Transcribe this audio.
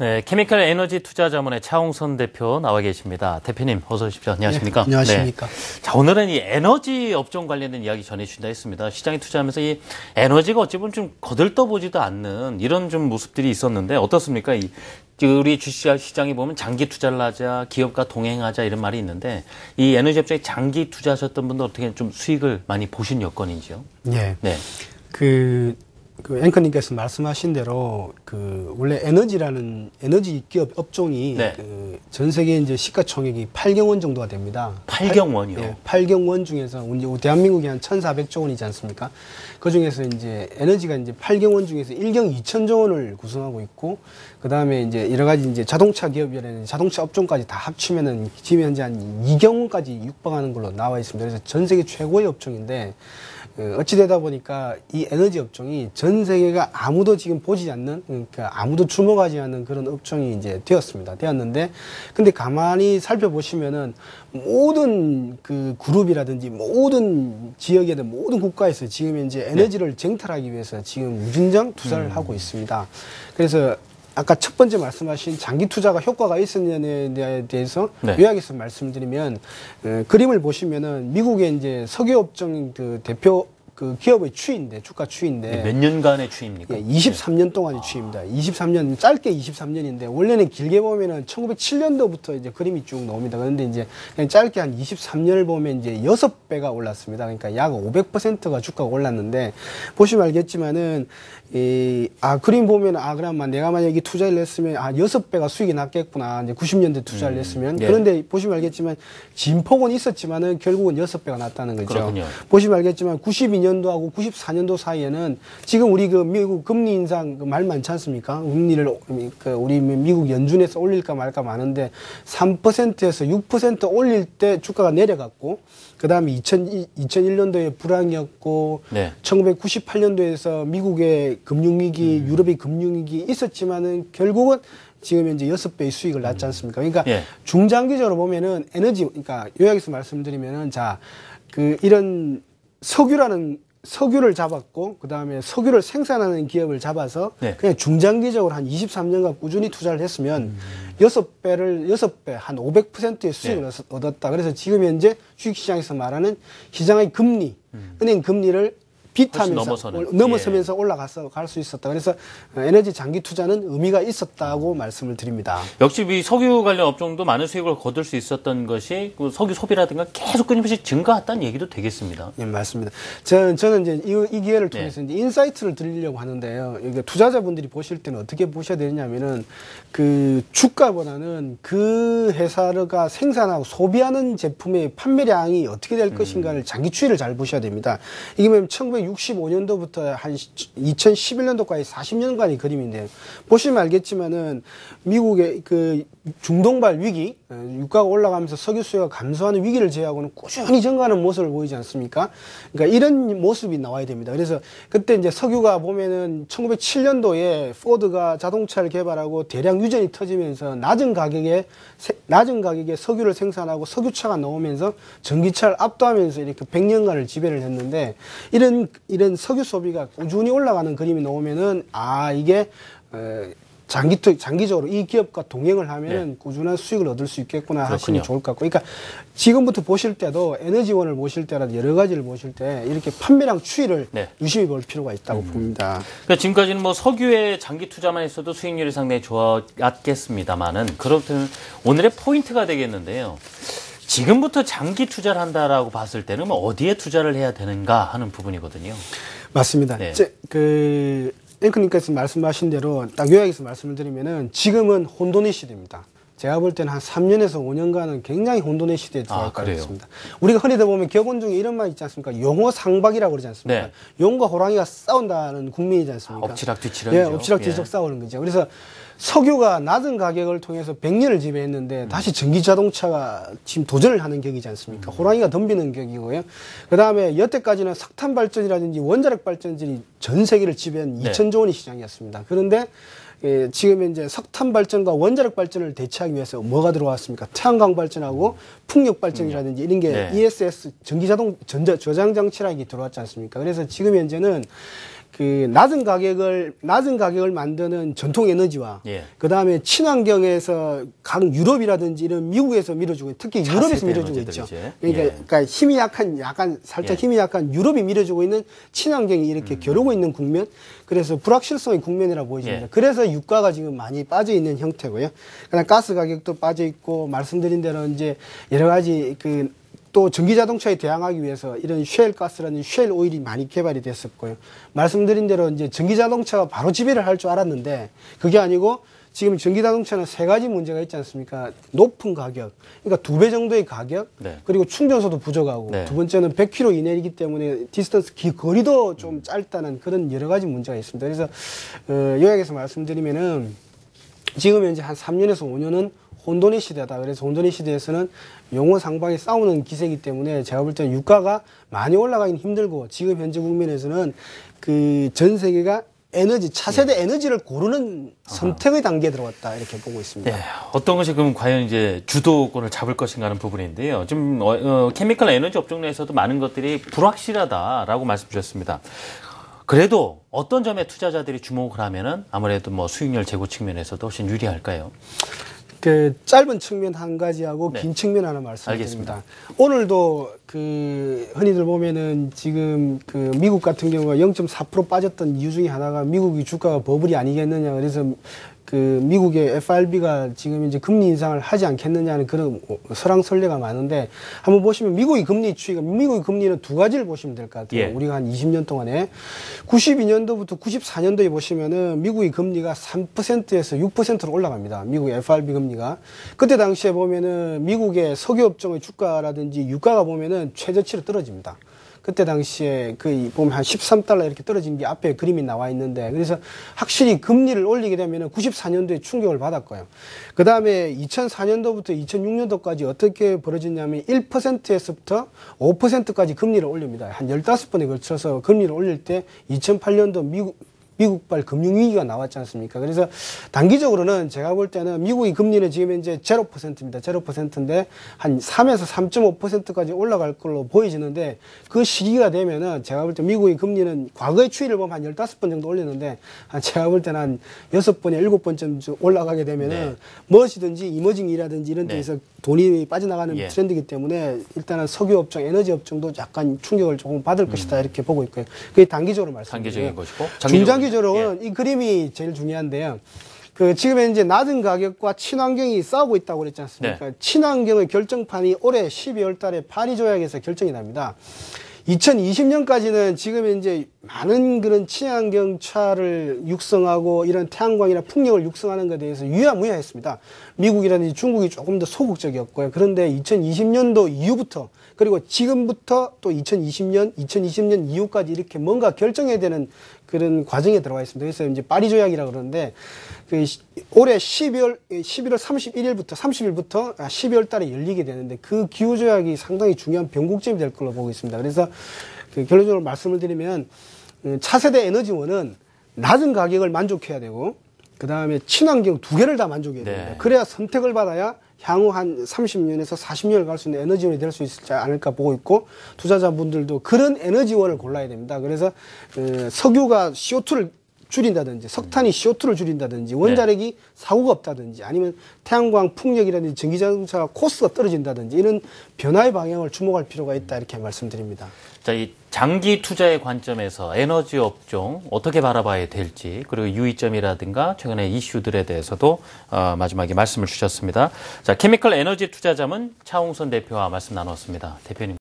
네, 케미컬 에너지 투자자문의 차홍선 대표 나와 계십니다. 대표님, 어서 오십시오. 안녕하십니까? 네, 안녕하십니까? 네. 자, 오늘은 이 에너지 업종 관련된 이야기 전해주신다 했습니다. 시장에 투자하면서 이 에너지가 어찌 보면 좀 거들떠보지도 않는 이런 좀 모습들이 있었는데 어떻습니까? 우리 주식시장에 보면 장기 투자를 하자, 기업과 동행하자 이런 말이 있는데 이 에너지 업종에 장기 투자하셨던 분들 어떻게 좀 수익을 많이 보신 여건인지요? 네. 네. 그 앵커님께서 말씀하신 대로 원래 에너지 기업 업종이 네. 전 세계 이제 시가총액이 8경 원 정도가 됩니다. 8경 원이요? 네, 8경 원 중에서 우리 대한민국이 한 1,400조 원이지 않습니까? 그 중에서 이제 에너지가 이제 8경 원 중에서 1경 2천조 원을 구성하고 있고, 그 다음에 이제 여러 가지 이제 자동차 기업이라는 자동차 업종까지 다 합치면은 지금 현재 한 2경 원까지 육박하는 걸로 나와 있습니다. 그래서 전 세계 최고의 업종인데, 어찌 되다 보니까 이 에너지 업종이 전 세계가 아무도 지금 보지 않는, 그러니까 아무도 주목하지 않는 그런 업종이 이제 되었는데, 근데 가만히 살펴보시면은 모든 그 그룹이라든지 모든 지역에든 모든 국가에서 지금 현재 에너지를 쟁탈하기 위해서 지금 무진장 투자를 하고 있습니다. 그래서 아까 첫 번째 말씀하신 장기 투자가 효과가 있었느냐에 대해서 요약해서 말씀드리면, 그림을 보시면은 미국의 이제 석유업종 대표 기업의 추이인데, 주가 추이인데. 몇 년간의 추이입니까? 예, 23년 동안의 추이입니다. 23년, 짧게 23년인데, 원래는 길게 보면은 1907년도부터 이제 그림이 쭉 나옵니다. 그런데 이제 그냥 짧게 한 23년을 보면 이제 6배가 올랐습니다. 그러니까 약 500%가 주가가 올랐는데, 보시면 알겠지만은, 그림 보면, 그러면 내가 만약에 투자를 했으면, 6배가 수익이 났겠구나. 이제 90년대 투자를 했으면. 예. 그런데 보시면 알겠지만, 진폭은 있었지만은 결국은 6배가 났다는 거죠. 그렇군요. 보시면 알겠지만, 92년도하고 94년도 사이에는 지금 우리 미국 금리 인상 말 많지 않습니까? 금리를, 우리 미국 연준에서 올릴까 말까 많은데, 3%에서 6% 올릴 때 주가가 내려갔고, 그 다음에 2001년도에 불황이었고, 1998년도에서 미국의 금융위기, 유럽의 금융위기 있었지만은 결국은 지금 현재 6배의 수익을 났지 않습니까? 그러니까 중장기적으로 보면은 그러니까 요약해서 말씀드리면은 이런 석유를 잡았고, 그 다음에 석유를 생산하는 기업을 잡아서 그냥 중장기적으로 한 23년간 꾸준히 투자를 했으면 6배, 한 500%의 수익을 얻었다. 그래서 지금 현재 주식시장에서 말하는 시장의 금리, 은행 금리를 비트하면서 넘어서면서 갈 수 있었다. 그래서 에너지 장기 투자는 의미가 있었다고 말씀을 드립니다. 역시 이 석유 관련 업종도 많은 수익을 거둘 수 있었던 것이 그 석유 소비라든가 계속 끊임없이 증가했다는 얘기도 되겠습니다. 예, 맞습니다. 저는 이제 이 기회를 통해서 이제 인사이트를 드리려고 하는데요. 이게 투자자분들이 보실 때는 어떻게 보셔야 되냐면은 그 주가보다는 그 회사가 생산하고 소비하는 제품의 판매량이 어떻게 될 것인가를 장기 추이를 잘 보셔야 됩니다. 이게 뭐냐면 1965년도부터 한 2011년도까지 40년간의 그림인데, 보시면 알겠지만은 미국의 그 중동발 위기, 유가가 올라가면서 석유 수요가 감소하는 위기를 제외하고는 꾸준히 증가하는 모습을 보이지 않습니까? 그러니까 이런 모습이 나와야 됩니다. 그래서 그때 이제 석유가 보면은 1907년도에 포드가 자동차를 개발하고 대량 유전이 터지면서 낮은 가격에 석유를 생산하고 석유차가 나오면서 전기차를 압도하면서 이렇게 100년간을 지배를 했는데, 이런 석유 소비가 꾸준히 올라가는 그림이 나오면은 이게 장기적으로 이 기업과 동행을 하면은 꾸준한 수익을 얻을 수 있겠구나 하시면 좋을 것 같고, 그러니까 지금부터 보실 때도 에너지원을 보실 때라도 여러 가지를 보실 때 이렇게 판매량 추이를 유심히 볼 필요가 있다고 봅니다. 그러니까 지금까지는 뭐 석유의 장기 투자만 했어도 수익률이 상당히 좋았겠습니다만은, 그렇다면 오늘의 포인트가 되겠는데요. 지금부터 장기 투자를 한다라고 봤을 때는 뭐 어디에 투자를 해야 되는가 하는 부분이거든요. 맞습니다. 앵커님께서 말씀하신 대로 딱 요약해서 말씀을 드리면은 지금은 혼돈의 시대입니다. 제가 볼 때는 한 3년에서 5년간은 굉장히 혼돈의 시대에 들어갈 것 같습니다. 우리가 흔히들 보면 격언 중에 이런 말 있지 않습니까? 용호 상박이라고 그러지 않습니까? 용과 호랑이가 싸운다는 국민이지 않습니까? 엎치락뒤치락이죠. 예, 엎치락뒤치락 싸우는 거죠. 그래서 석유가 낮은 가격을 통해서 100년을 지배했는데 다시 전기 자동차가 지금 도전을 하는 격이지 않습니까? 호랑이가 덤비는 격이고요. 그 다음에 여태까지는 석탄 발전이라든지 원자력 발전들이 전 세계를 지배한 2천조 원의 시장이었습니다. 그런데 지금 이제 석탄 발전과 원자력 발전을 대체하기 위해서 뭐가 들어왔습니까? 태양광 발전하고 풍력 발전이라든지 이런 게 ESS 전기 자동 저장 장치라는 게 들어왔지 않습니까? 그래서 지금 현재는 그 낮은 가격을 만드는 전통 에너지와 예. 그다음에 친환경에서 각 유럽이라든지 이런 미국에서 밀어주고 특히 유럽에서 차세대 밀어주고 에너지들 있죠. 이제. 그러니까, 예. 그러니까 힘이 약한 약간 살짝 예. 힘이 약한 유럽이 밀어주고 있는 친환경이 이렇게 겨루고 있는 국면. 그래서 불확실성의 국면이라고 보여집니다. 예. 그래서 유가가 지금 많이 빠져 있는 형태고요. 그다음 가스 가격도 빠져 있고 말씀드린 대로 이제 여러 가지 또 전기 자동차에 대항하기 위해서 이런 쉘 가스라는 쉘 오일이 많이 개발이 됐었고요. 말씀드린 대로 이제 전기 자동차가 바로 지배를 할 줄 알았는데 그게 아니고 지금 전기 자동차는 세 가지 문제가 있지 않습니까? 높은 가격, 그러니까 2배 정도의 가격, 네. 그리고 충전소도 부족하고 네. 두 번째는 100km 이내이기 때문에 디스턴스 거리도 좀 짧다는 그런 여러 가지 문제가 있습니다. 그래서 요약해서 말씀드리면은 지금 현재 한 3년에서 5년은 혼돈의 시대다. 그래서 혼돈의 시대에서는 용어 상방이 싸우는 기세이기 때문에 제가 볼 때는 유가가 많이 올라가긴 힘들고 지금 현재 국면에서는 그 전 세계가 차세대 에너지를 고르는 선택의 단계에 들어왔다. 이렇게 보고 있습니다. 네, 어떤 것이 그럼 과연 이제 주도권을 잡을 것인가 하는 부분인데요. 좀 케미컬 에너지 업종 내에서도 많은 것들이 불확실하다라고 말씀 주셨습니다. 그래도 어떤 점에 투자자들이 주목을 하면은 아무래도 뭐 수익률 제고 측면에서도 훨씬 유리할까요? 그 짧은 측면 한 가지하고 네. 긴 측면 하나 말씀드립니다. 알겠습니다. 오늘도 흔히들 보면은 지금 미국 같은 경우가 0.4% 빠졌던 이유 중에 하나가 미국이 주가가 버블이 아니겠느냐. 그래서 미국의 FRB가 지금 이제 금리 인상을 하지 않겠느냐는 그런 설왕설래가 많은데 한번 보시면 미국의 금리는 두 가지를 보시면 될 것 같아요. 예. 우리가 한 20년 동안에 92년도부터 94년도에 보시면은 미국의 금리가 3%에서 6%로 올라갑니다. 미국의 FRB 금리가. 그때 당시에 보면은 미국의 석유 업종의 주가라든지 유가가 보면은 최저치로 떨어집니다. 그때 당시에 보면 한 13달러 이렇게 떨어진 게 앞에 그림이 나와 있는데 그래서 확실히 금리를 올리게 되면 94년도에 충격을 받았고요. 그 다음에 2004년도부터 2006년도까지 어떻게 벌어졌냐면 1%에서부터 5%까지 금리를 올립니다. 한 15번에 걸쳐서 금리를 올릴 때 2008년도 미국발 금융위기가 나왔지 않습니까? 그래서 단기적으로는 제가 볼 때는 미국의 금리는 지금 현재 0%입니다. 0%인데 한 3에서 3.5%까지 올라갈 걸로 보여지는데 그 시기가 되면은 제가 볼 때 미국의 금리는 과거의 추이를 보면 한 15번 정도 올리는데 제가 볼 때는 한 6번에 7번쯤 올라가게 되면은 네. 무엇이든지 이머징이라든지 이런 데에서 돈이 빠져나가는 예. 트렌드이기 때문에 일단은 석유 업종, 에너지 업종도 약간 충격을 조금 받을 것이다 이렇게 보고 있고요. 그게 단기적으로 말씀드리고요. 단기적인 것이고 중장기적으로는 이 그림이 제일 중요한데요. 지금 현재 낮은 가격과 친환경이 싸우고 있다고 그랬지 않습니까? 네. 친환경의 결정판이 올해 12월 달에 파리 조약에서 결정이 납니다. 2020년까지는 지금 현재 많은 그런 친환경 차를 육성하고 이런 태양광이나 풍력을 육성하는 것에 대해서 유야무야했습니다. 미국이라든지 중국이 조금 더 소극적이었고요. 그런데 2020년도 이후부터 그리고 지금부터 또 2020년 이후까지 이렇게 뭔가 결정해야 되는 그런 과정에 들어가 있습니다. 그래서 이제 파리 조약이라고 그러는데 올해 11월 30일부터 12월 달에 열리게 되는데 그 기후 조약이 상당히 중요한 변곡점이 될 걸로 보고 있습니다. 그래서 결론적으로 말씀을 드리면 차세대 에너지원은 낮은 가격을 만족해야 되고 그 다음에 친환경 두 개를 다 만족해야 됩니다. 네. 그래야 선택을 받아야 향후 한 30년에서 40년을 갈 수 있는 에너지원이 될 수 있지 않을까 보고 있고 투자자분들도 그런 에너지원을 골라야 됩니다. 그래서 석유가 CO2를 줄인다든지 석탄이 CO2를 줄인다든지 원자력이 사고가 없다든지 아니면 태양광 풍력이라든지 전기자동차 코스가 떨어진다든지 이런 변화의 방향을 주목할 필요가 있다 이렇게 말씀드립니다. 자, 이 장기 투자의 관점에서 에너지 업종 어떻게 바라봐야 될지 그리고 유의점이라든가 최근의 이슈들에 대해서도 마지막에 말씀을 주셨습니다. 자, 케미컬 에너지 투자자문 차홍선 대표와 말씀 나눴습니다. 대표님.